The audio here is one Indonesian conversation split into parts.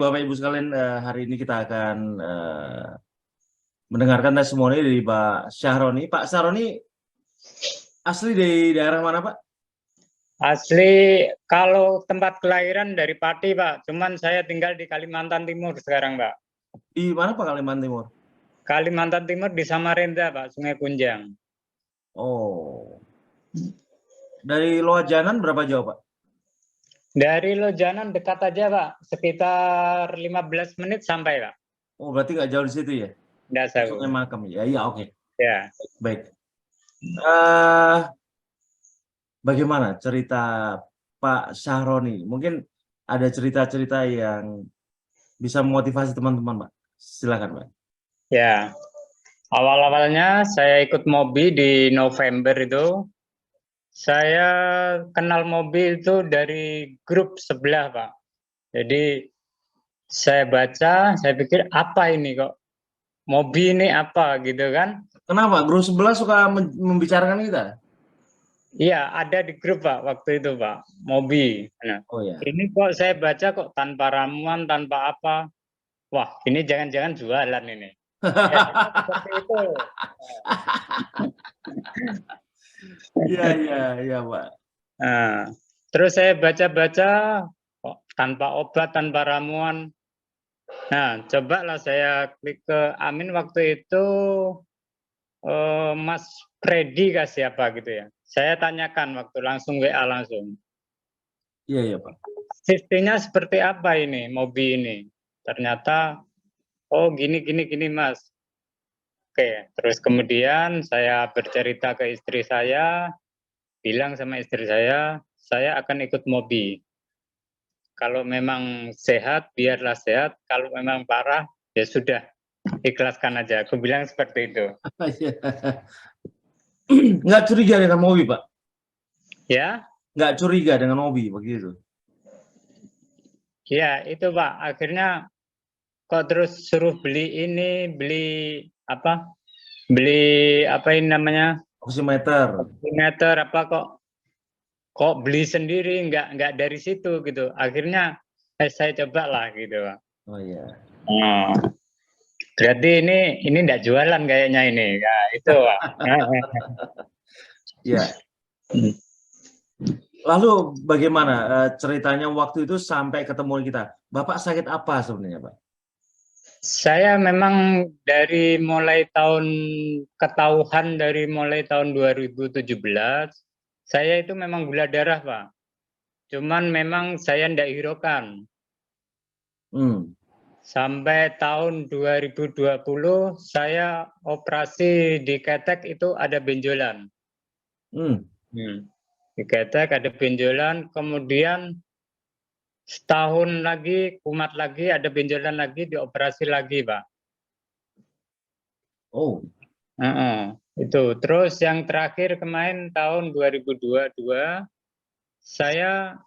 Bapak Ibu sekalian, hari ini kita akan mendengarkan testimoni dari Pak Syahroni. Pak Syahroni asli dari daerah mana, Pak? Asli kalau tempat kelahiran dari Pati, Pak. Cuman saya tinggal di Kalimantan Timur sekarang, Pak. Di mana, Pak, Kalimantan Timur? Kalimantan Timur di Samarinda, Pak, Sungai Kunjang. Oh. Dari Loajanan berapa jauh, Pak? Dari Lojanan dekat aja, Pak. Sekitar 15 menit sampai, Pak. Oh, berarti nggak jauh di situ ya? Nggak Sungai jauh. Makam ya? Iya, oke. Ya. Baik. Bagaimana cerita Pak Syahroni? Mungkin ada cerita-cerita yang bisa memotivasi teman-teman, Pak. Silakan, Pak. Ya. Awal-awalnya saya ikut Mobi di November itu. Saya kenal Mobi itu dari grup sebelah, Pak. Jadi saya baca, saya pikir apa ini kok? Mobi ini apa gitu kan? Kenapa? Guru sebelah suka membicarakan kita? Iya, ada di grup, Pak, waktu itu, Pak. Mobi. Nah, Oh ya. ini kok saya baca kok tanpa ramuan, tanpa apa. Wah, ini jangan-jangan jualan ini. Biasanya seperti itu. Iya, Pak. Nah, terus saya baca-baca kok tanpa obat, tanpa ramuan. Nah, cobalah saya klik ke Amin waktu itu, Mas Freddy kah siapa gitu ya. Saya tanyakan waktu langsung WA langsung. Iya, Pak. Sistemnya seperti apa ini, Mobi ini? Ternyata, oh gini, Mas. Oke, terus kemudian saya bercerita ke istri saya, bilang sama istri saya akan ikut Mobi. Kalau memang sehat, biarlah sehat. Kalau memang parah, ya sudah, ikhlaskan aja. Aku bilang seperti itu. Nggak curiga dengan Mobi, Pak? Ya? Nggak curiga dengan Mobi, begitu? Ya, itu Pak. Akhirnya kok terus suruh beli ini, beli apa ini namanya? Oximeter. Oximeter apa kok beli sendiri, nggak dari situ gitu. Akhirnya saya coba lah gitu, Pak. Oh iya. Oh. Berarti ini enggak jualan kayaknya ini. Ya, itu, Pak. Ya. Lalu bagaimana ceritanya waktu itu sampai ketemu kita? Bapak sakit apa sebenarnya, Pak? Saya memang dari mulai tahun 2017, saya itu memang gula darah, Pak. Cuman memang saya ndak hiraukan. Sampai tahun 2020 saya operasi di ketek itu ada benjolan. Di ketek ada benjolan, kemudian setahun lagi kumat lagi, ada benjolan lagi, dioperasi lagi, Pak. Oh. Itu. Terus yang terakhir kemarin tahun 2022 saya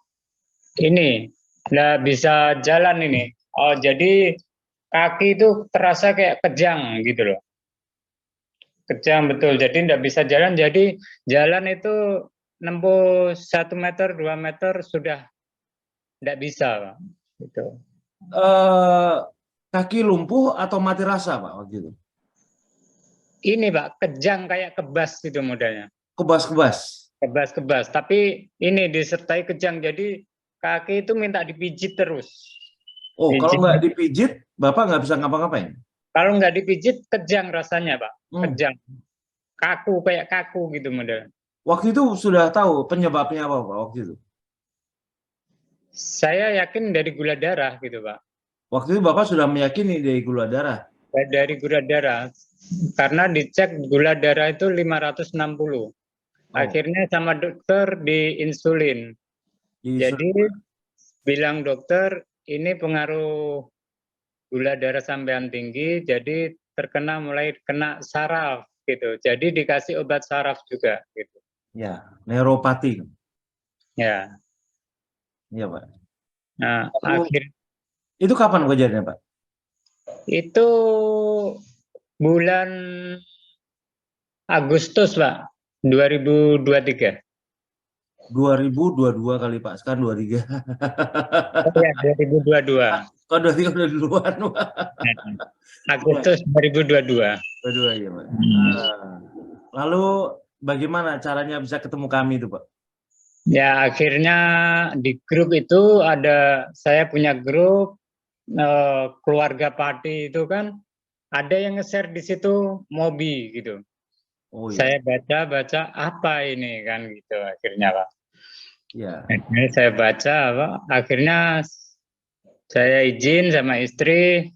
ini nggak bisa jalan ini. Oh, jadi kaki itu terasa kayak kejang gitu loh. Kejang betul. Jadi nggak bisa jalan. Jadi jalan itu nempuh 1 meter, 2 meter sudah nggak bisa, Pak. Gitu. Kaki lumpuh atau mati rasa, Pak, waktu itu? Ini, Pak, kejang kayak kebas gitu modelnya. Kebas-kebas? Kebas-kebas. Tapi ini disertai kejang. Jadi kaki itu minta dipijit terus. Oh, kalau nggak dipijit, Bapak nggak bisa ngapa-ngapain? Kalau nggak dipijit, kejang rasanya, Pak. Kejang. Kaku, kayak kaku gitu modelnya. Waktu itu sudah tahu penyebabnya apa, Pak, waktu itu? Saya yakin dari gula darah gitu, Pak. Waktu itu Bapak sudah meyakini dari gula darah? Dari gula darah. Karena dicek gula darah itu 560. Akhirnya sama dokter diinsulin. Jadi bilang dokter, ini pengaruh gula darah sampean tinggi, jadi mulai kena saraf gitu. Jadi dikasih obat saraf juga gitu. Ya, neuropati. Ya. Iya, Pak. Nah, itu kapan kejadiannya, Pak? Itu bulan Agustus, Pak, 2023. 2022 kali, Pak. Sekarang 23. Oh ya, 2022. Oh, 23 udah duluan. Agustus 2022. Berdua ya, Pak. Hmm. Lalu bagaimana caranya bisa ketemu kami itu, Pak? Ya, akhirnya di grup itu saya punya grup keluarga Pati itu kan, ada yang nge-share di situ Mobi gitu. Oh ya. Saya baca apa ini kan gitu akhirnya, Pak. Ya. Akhirnya saya baca, Pak. Akhirnya saya izin sama istri,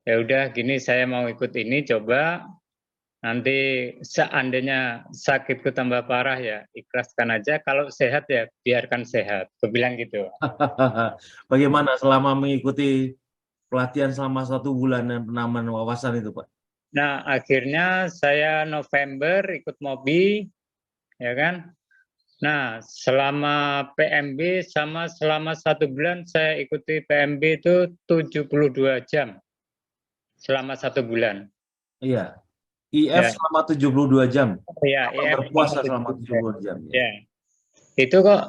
ya udah gini saya mau ikut ini, coba nanti seandainya sakitku tambah parah ya ikhlaskan aja, kalau sehat ya biarkan sehat. Aku bilang gitu. Bagaimana selama mengikuti pelatihan selama 1 bulan dan penambahan wawasan itu, Pak? Nah, akhirnya saya November ikut Mobi, ya kan. Nah, selama PMB sama selama 1 bulan saya ikuti PMB itu 72 jam selama 1 bulan. Iya. IF Ya, selama 72 jam. ya, Apa IF berpuasa selama 72 jam. 70 jam. Ya. Ya, itu kok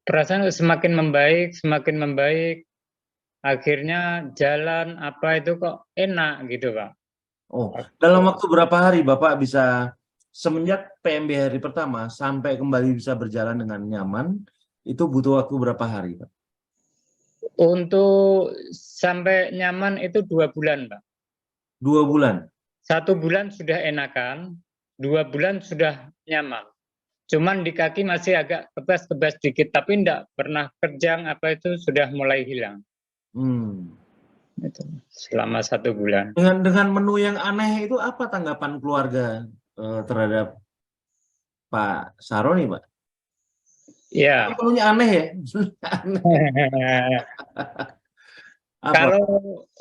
perasaan semakin membaik, semakin membaik. Akhirnya jalan apa itu kok enak gitu, Pak. Oh, dalam waktu berapa hari Bapak bisa semenjak PMB hari pertama sampai kembali bisa berjalan dengan nyaman, itu butuh waktu berapa hari, Pak? Untuk sampai nyaman itu 2 bulan, Pak. 2 bulan? 1 bulan sudah enakan, 2 bulan sudah nyaman. Cuman di kaki masih agak kebas-kebas dikit, tapi enggak pernah kerjang apa itu sudah mulai hilang. Itu selama 1 bulan. Dengan menu yang aneh itu apa tanggapan keluarga terhadap Pak Saroni, Pak? Ya. Menunya aneh ya? Aneh. Apa? Kalau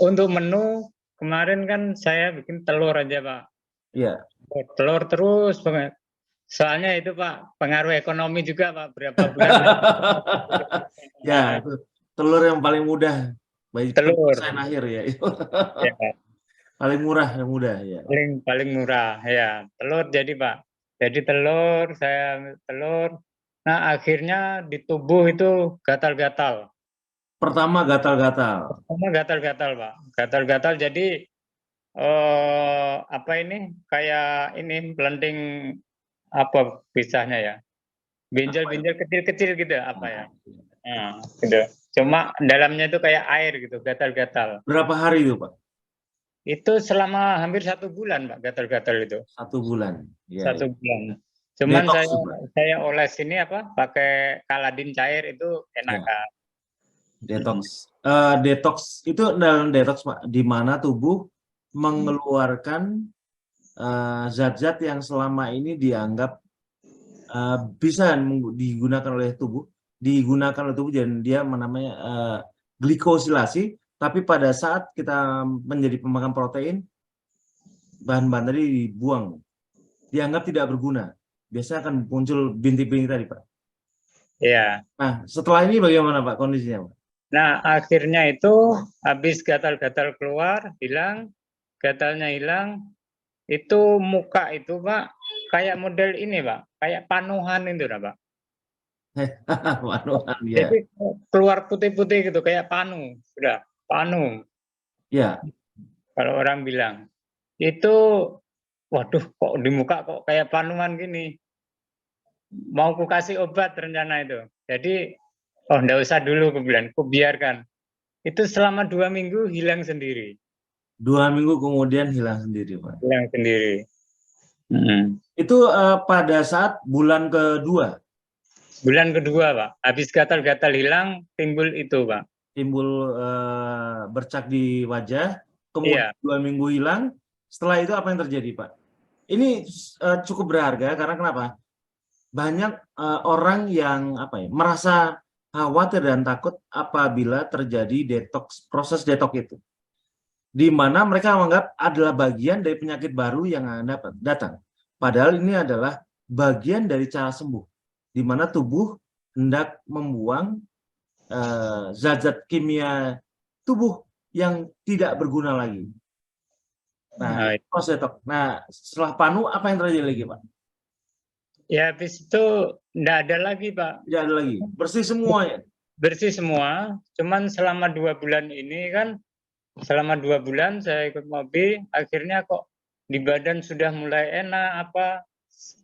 untuk menu kemarin kan saya bikin telur aja, Pak. Iya. Telur terus, soalnya itu Pak pengaruh ekonomi juga Pak, berapa bulan. Ya, itu telur yang paling mudah bagi Telur. penyelesaian akhir ya. Ya, Paling murah yang mudah ya. paling murah ya. Telur jadi Pak. Jadi saya ambil telur. Nah, akhirnya di tubuh itu gatal-gatal. Pertama gatal-gatal. Pertama gatal-gatal, Pak. Gatal-gatal jadi apa ini? Kayak ini pelenting apa pisahnya ya? Binjal-binjal kecil-kecil gitu apa ya? Nah, gitu. Cuma dalamnya itu kayak air gitu, gatal-gatal. Berapa hari itu, Pak? Itu selama hampir 1 bulan, Pak, gatal-gatal itu. 1 bulan. Ya, 1 ya. bulan. Cuman Detox, Pak. saya oles ini apa, pakai Kaladin cair itu Ya. enakan. Detox. Detox itu dalam detox, Pak, di mana tubuh mengeluarkan zat-zat yang selama ini dianggap bisa digunakan oleh tubuh dan dia namanya glikosilasi, tapi pada saat kita menjadi pemakan protein, bahan-bahan tadi dibuang, dianggap tidak berguna. Biasanya akan muncul bintik-bintik tadi, Pak. Iya. Nah, setelah ini bagaimana, Pak, kondisinya, Pak? Nah, akhirnya itu habis gatal-gatal keluar, hilang, gatalnya hilang, itu muka itu, Pak, kayak model ini, Pak, kayak panuhan itu, Pak. Panuhan, ya. Jadi keluar putih-putih gitu, kayak panu, sudah panu. Ya. Kalau orang bilang itu, waduh, kok di muka kok kayak panuan gini. Mau ku kasih obat rencana itu. Jadi, oh enggak usah dulu, aku bilang, ku biarkan. Itu selama 2 minggu hilang sendiri. 2 minggu kemudian hilang sendiri, Pak. Hilang sendiri. Itu pada saat bulan kedua. Bulan kedua, Pak. Habis gatal-gatal hilang, timbul itu, Pak. Timbul bercak di wajah, kemudian 2 minggu hilang. Setelah itu apa yang terjadi, Pak? Ini cukup berharga karena kenapa? Banyak orang yang merasa khawatir dan takut apabila terjadi proses detox itu, di mana mereka menganggap adalah bagian dari penyakit baru yang datang. Padahal ini adalah bagian dari cara sembuh, di mana tubuh hendak membuang zat-zat kimia tubuh yang tidak berguna lagi. Nah, proses detox. Nah, setelah panu apa yang terjadi lagi, Pak? Ya, habis itu enggak ada lagi, Pak. Tidak ada lagi, bersih semua ya? bersih semua. Cuman selama 2 bulan ini kan, selama 2 bulan saya ikut Mobi, akhirnya kok di badan sudah mulai enak apa.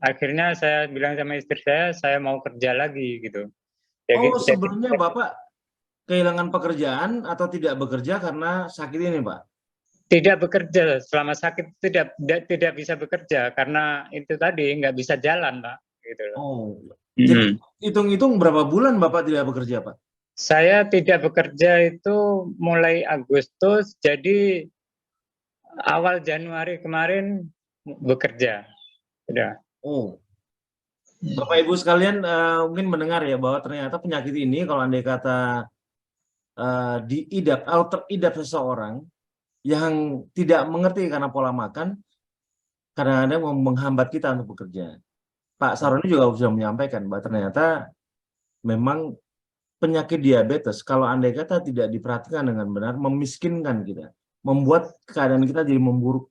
Akhirnya saya bilang sama istri saya mau kerja lagi gitu. Oh, sebelumnya Bapak kehilangan pekerjaan atau tidak bekerja karena sakit ini, Pak? Tidak bekerja selama sakit, tidak bisa bekerja karena itu tadi nggak bisa jalan, Pak. Gitu loh. Oh, jadi hitung-hitung berapa bulan Bapak tidak bekerja, Pak? Saya tidak bekerja itu mulai Agustus, jadi awal Januari kemarin bekerja. Sudah. Oh, Bapak Ibu sekalian mungkin mendengar ya bahwa ternyata penyakit ini kalau andai kata diidap atau teridap seseorang yang tidak mengerti karena pola makan, kadang-kadang menghambat kita untuk bekerja. Pak Saroni juga sudah menyampaikan bahwa ternyata memang penyakit diabetes kalau andai kata tidak diperhatikan dengan benar memiskinkan kita, membuat keadaan kita jadi memburuk.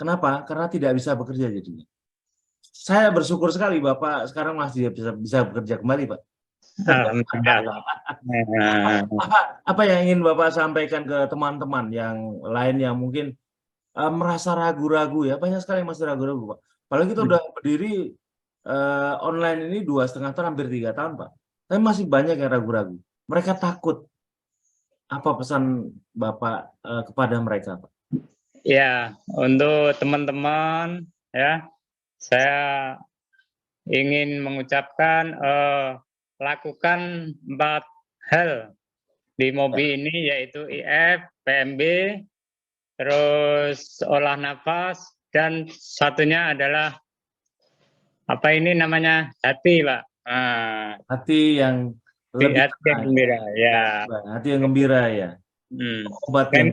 Kenapa? Karena tidak bisa bekerja jadinya. Saya bersyukur sekali Bapak sekarang masih bisa bekerja kembali, Pak. Alhamdulillah. Apa yang ingin Bapak sampaikan ke teman-teman yang lain yang mungkin merasa ragu-ragu ya? Banyak sekali yang masih ragu-ragu, Pak. Apalagi kita udah berdiri online ini 2,5 tahun, hampir 3 tahun, Pak. Tapi masih banyak yang ragu-ragu. Mereka takut. Apa pesan Bapak kepada mereka, Pak? Ya, untuk teman-teman ya, saya ingin mengucapkan lakukan 4 hal di Mobi ini, yaitu IF, PMB, terus olah nafas, dan satunya adalah apa ini namanya, hati, Pak. Hati yang lebih Hati yang gembira, ya. hati yang gembira ya. Obatnya.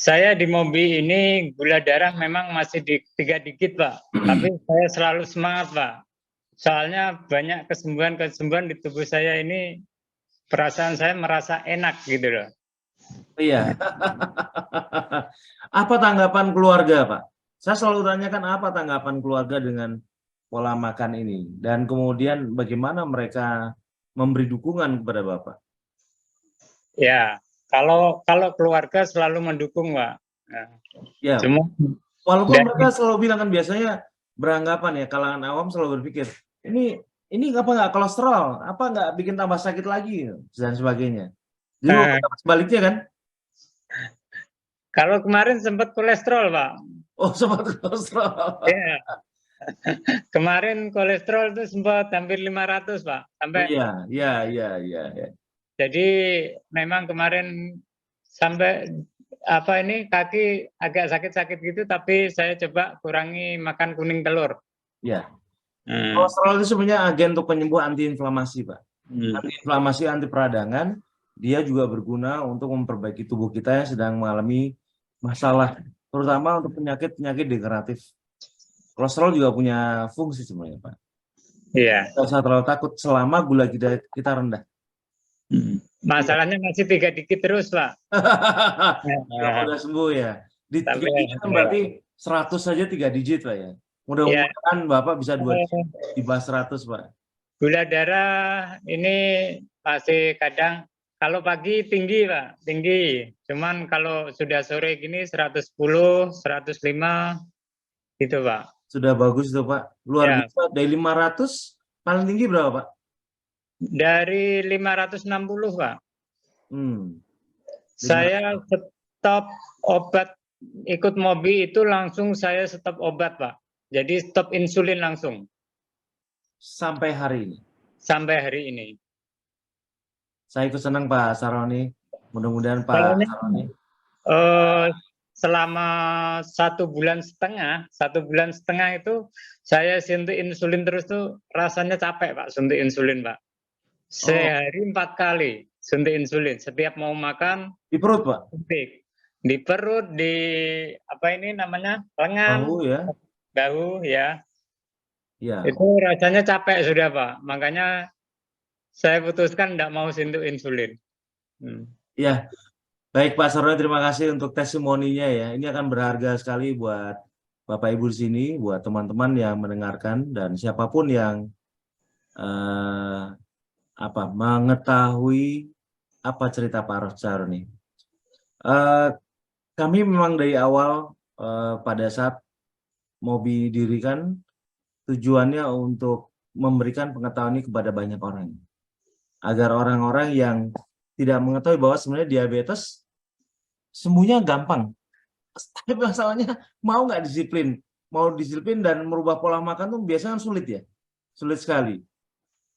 Saya di Mobi ini gula darah memang masih di 3 digit, Pak. Tapi saya selalu semangat, Pak. Soalnya banyak kesembuhan di tubuh saya ini, perasaan saya merasa enak gitu loh. Iya. Apa tanggapan keluarga, Pak? Saya selalu tanyakan apa tanggapan keluarga dengan pola makan ini, dan kemudian bagaimana mereka memberi dukungan kepada Bapak? Ya, kalau keluarga selalu mendukung, Pak. Nah, ya. Cuma walaupun mereka selalu bilang kan, biasanya beranggapan ya, kalangan awam selalu berpikir ini apa nggak kolesterol, apa nggak bikin tambah sakit lagi dan sebagainya. Jadi sebaliknya kan? Kalau kemarin sempat kolesterol, Pak. Oh, sempat kolesterol. Ya. Kemarin kolesterol itu sempat hampir 500, Pak. Sampai. Iya. Jadi memang kemarin sampai kaki agak sakit-sakit gitu, tapi saya coba kurangi makan kuning telur. Ya. Kolesterol itu sebenarnya agen untuk penyembuh antiinflamasi, Pak. Antiinflamasi, anti peradangan, dia juga berguna untuk memperbaiki tubuh kita yang sedang mengalami masalah, terutama untuk penyakit-penyakit degeneratif. Kolesterol juga punya fungsi sebenarnya, Pak. Iya. Tidak usah terlalu takut selama gula kita rendah. Masalahnya masih 3 digit terus, Pak. Udah sembuh ya. Di 3 digit kan berarti 100 saja 3 digit, Pak ya. Mudah-mudahan Bapak bisa 2 digit di bawah 100, Pak. Gula darah ini masih kadang kalau pagi tinggi, Pak, tinggi. Cuman kalau sudah sore gini 110, 105 gitu, Pak. Sudah bagus itu, Pak. Luar biasa. Dari 500 paling tinggi berapa, Pak? Dari 560, Pak. 500. Saya stop obat, ikut Mobi itu langsung saya stop obat, Pak. Jadi stop insulin langsung. Sampai hari ini. Sampai hari ini. Saya ikut senang, Pak Saroni. Mudah-mudahan Pak Saroni. Selama 1,5 bulan, 1 bulan setengah itu saya suntik insulin terus tuh rasanya capek, Pak, suntik insulin, Pak. Sehari 4 kali suntik insulin. Setiap mau makan. Di perut, Pak? Suntik. Di perut, di apa ini namanya, lengan. Bahu ya? Bahu ya. Ya. Itu rasanya capek sudah, Pak. Makanya saya putuskan tidak mau suntik insulin. Ya. Baik Pak Saroni, terima kasih untuk testimoninya ya. Ini akan berharga sekali buat Bapak Ibu di sini, buat teman-teman yang mendengarkan, dan siapapun yang mengetahui apa cerita Pak Saroni. Kami memang dari awal pada saat MOBI didirikan tujuannya untuk memberikan pengetahuan ini kepada banyak orang, agar orang-orang yang tidak mengetahui bahwa sebenarnya diabetes sembuhnya gampang, tapi masalahnya mau nggak disiplin, mau disiplin dan merubah pola makan tuh biasanya sulit ya, sulit sekali.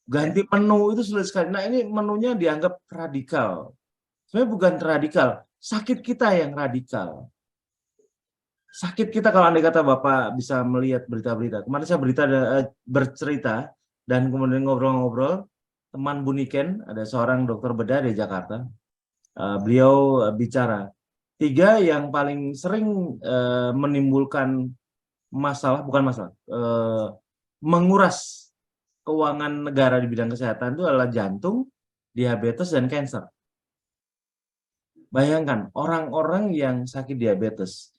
Ganti menu itu sulit sekali. Nah ini menunya dianggap radikal. Sebenarnya bukan radikal, sakit kita yang radikal. Sakit kita kalau andai kata Bapak bisa melihat berita-berita. Kemarin saya bercerita dan kemudian ngobrol-ngobrol, teman Bu Niken, ada seorang dokter bedah di Jakarta. Beliau bicara, 3 yang paling sering menimbulkan masalah, bukan masalah, menguras keuangan negara di bidang kesehatan itu adalah jantung, diabetes, dan kanker. Bayangkan, orang-orang yang sakit diabetes,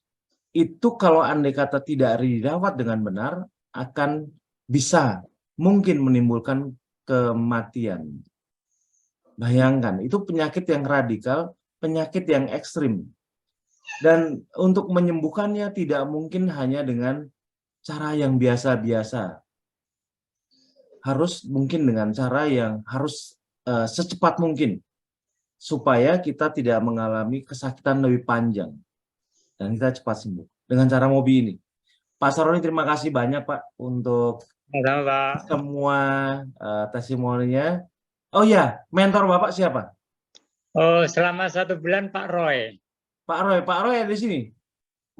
itu kalau andai kata tidak dirawat dengan benar, akan bisa mungkin menimbulkan kematian. Bayangkan, itu penyakit yang radikal, penyakit yang ekstrim. Dan untuk menyembuhkannya tidak mungkin hanya dengan cara yang biasa-biasa. Harus mungkin dengan cara yang harus secepat mungkin, supaya kita tidak mengalami kesakitan lebih panjang dan kita cepat sembuh dengan cara MOBI ini. Pak Saroni, terima kasih banyak Pak untuk semua testimoninya. Oh ya, mentor Bapak siapa? Oh, selama 1 bulan Pak Roy. Pak Roy ada di sini.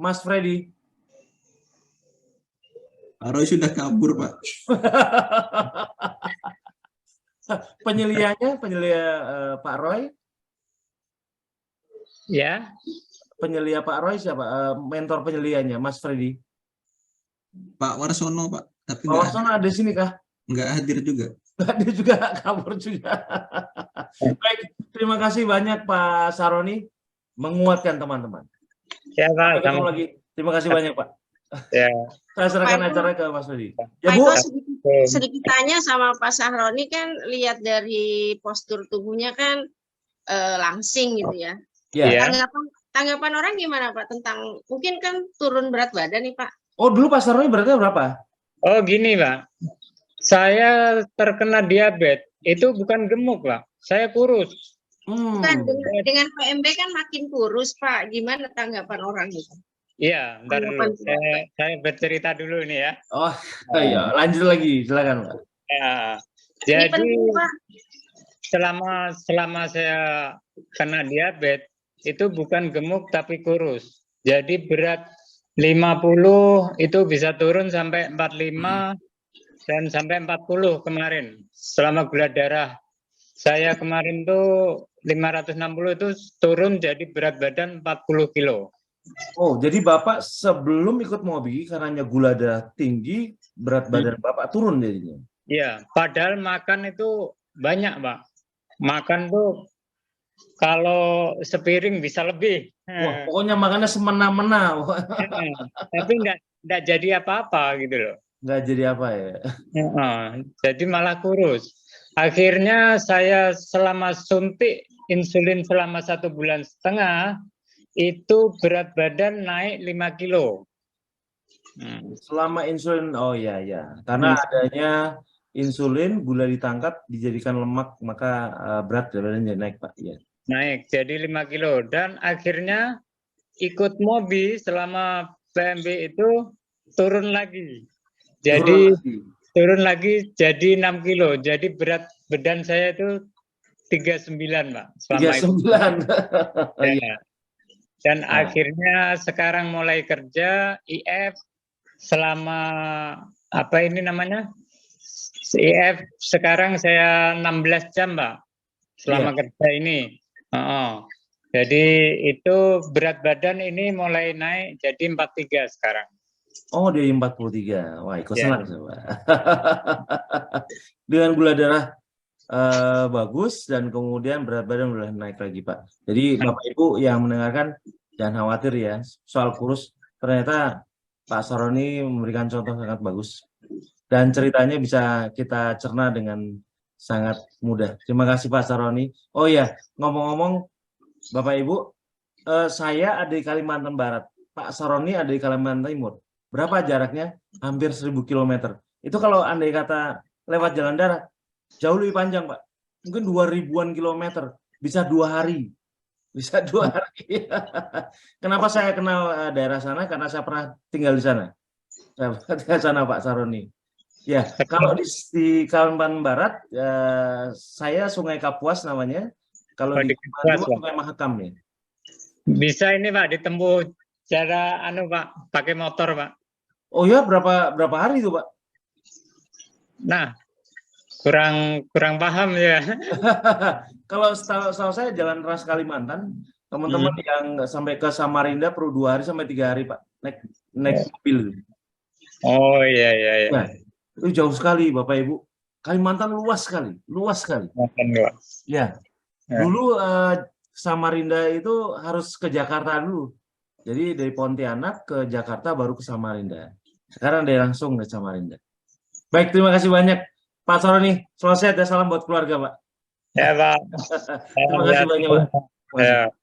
Mas Freddy. Pak Roy sudah kabur, Pak. Penyelia Pak Roy? Ya. Penyelia Pak Roy siapa? Mentor penyelianya, Mas Freddy. Pak Warsono, Pak. Tapi Pak Warsono ada di sini kah? Nggak hadir juga. Nggak hadir juga, kabur juga. Baik, terima kasih banyak Pak Saroni, menguatkan teman-teman. Ya, Pak. Lagi. Terima kasih banyak Pak. Ya. Saya serahkan acara ke Mas Freddy. Ya, Bu. Sedikit tanya sama Pak Saroni, kan lihat dari postur tubuhnya kan langsing gitu ya. Ya. Tanggapan orang gimana Pak tentang mungkin kan turun berat badan nih Pak? Oh dulu Pak Saroni beratnya berapa? Oh gini Pak, saya terkena diabetes itu bukan gemuk Pak, saya kurus. Bukan, dengan PMB kan makin kurus Pak, gimana tanggapan orang itu? Iya, ntar dulu. Saya bercerita dulu ini ya. Oh iya, lanjut lagi, silakan Pak. Ya, jadi penting, Pak. selama saya kena diabetes itu bukan gemuk tapi kurus. Jadi berat 50 itu bisa turun sampai 45 dan sampai 40 kemarin selama gula darah. Saya kemarin tuh 560 itu turun jadi berat badan 40 kilo. Oh, jadi Bapak sebelum ikut MOBI karena gula darah tinggi, berat badan Bapak turun jadinya? Iya, padahal makan itu banyak, Pak. Makan tuh kalau sepiring bisa lebih. Wah, pokoknya makannya semena-mena. Tapi enggak jadi apa-apa gitu loh. Enggak jadi apa ya? Jadi malah kurus. Akhirnya saya selama suntik insulin selama 1,5 bulan, itu berat badan naik 5 kilo. Selama insulin, oh ya ya, karena adanya insulin, gula ditangkap, dijadikan lemak, maka berat badannya naik Pak. Ya. Naik, jadi 5 kilo. Dan akhirnya ikut MOBI selama PMB itu turun lagi. Jadi turun lagi jadi 6 kilo. Jadi berat badan saya itu 39 Pak. 39. Ya. Dan akhirnya sekarang mulai kerja IF selama apa ini namanya? IF sekarang saya 16 jam Pak selama kerja ini. Jadi itu berat badan ini mulai naik jadi 43 sekarang. Oh, dari 43. Wah, ikut senang Pak. Dengan gula darah bagus dan kemudian berat badan udah naik lagi Pak. Jadi Bapak Ibu yang mendengarkan jangan khawatir ya soal kurus. Ternyata Pak Saroni memberikan contoh sangat bagus dan ceritanya bisa kita cerna dengan sangat mudah. Terima kasih Pak Saroni. Oh ya, ngomong-ngomong Bapak Ibu, saya ada di Kalimantan Barat, Pak Saroni ada di Kalimantan Timur. Berapa jaraknya? Hampir 1000 km. Itu kalau andai kata lewat jalan darat, jauh lebih panjang Pak. Mungkin 2000-an kilometer, bisa 2 hari. Bisa 2 hari. Kenapa saya kenal daerah sana? Karena saya pernah tinggal di sana. Saya pernah tinggal di sana Pak Saroni. Ya, kalau di Kalimantan Barat, saya Sungai Kapuas namanya. Kalau di Kalimantan Timur Sungai Mahakam ya. Bisa ini Pak ditempuh cara Pak pakai motor Pak. Oh ya, berapa hari itu Pak? Nah, kurang paham ya. Kalau setahu saya jalan Trans Kalimantan, teman-teman yang sampai ke Samarinda perlu 2 hari sampai 3 hari Pak, naik mobil. Oh iya. Nah, itu jauh sekali Bapak Ibu. Kalimantan luas sekali. Ya. Dulu Samarinda itu harus ke Jakarta dulu. Jadi dari Pontianak ke Jakarta baru ke Samarinda. Sekarang dia langsung ke Samarinda. Baik, terima kasih banyak Pak Saroni. Selamat sehat ya, salam buat keluarga Pak. Ya Pak. Terima kasih banyak Pak. Ya.